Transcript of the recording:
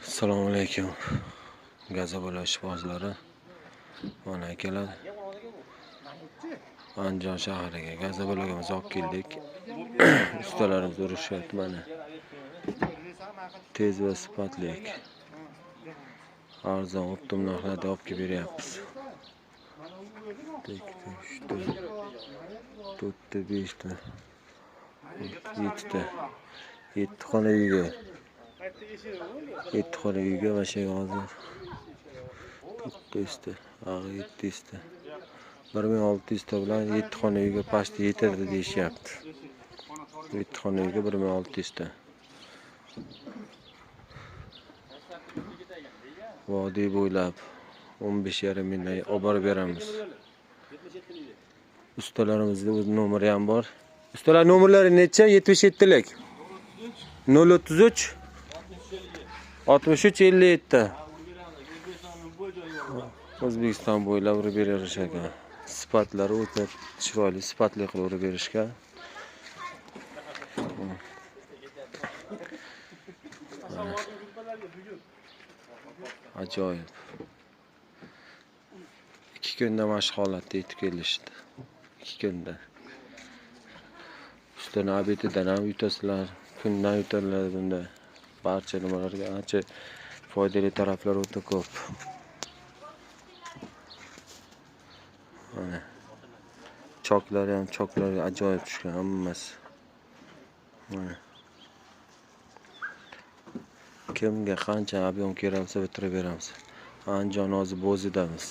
Assalomu alaykum. Gazabala ishbozlari. Mana akalar. Andijon shahriga gazabalaga olib keldik. Ustalarimiz urishyapti mana. Tez va sifatli. Arzon optim narxlarda olib kelib beryapmiz. 4 5 ta 7 ta 7 xona uyga 7 xona uyga va shay hozir 900 ta 700 ta 1600 ta bilan 7 xona uyga pashti yetadi deyishyapti. 7 xona uyga 1600 ta. Vodiy bo'ylab 15,5 mingdan olib borib beramiz. Ustalarimizning o'z nomeri ham bor. Ustalar nomerlari necha? 77lik. 033 63 57. O'zbekiston bo'ylab urib berish ekan. Sifatlari o'ta chiroyli, sifatli qilib urib berishgan. Ajoyib. 2 kunda mashq holatda yetib kelishdi. 2 kunda. Ustani abetidan ham yutasizlar, kundan yutadilar bunda. Barcha nimalarga ancha foydali taraflar o'ta ko'p. Mana choklari ham ajoyib tushgan hammasi. Mana kimga qancha ob'yom kerak bo'lsa bitirib beramiz. Andijon hozir Bo'zidamiz.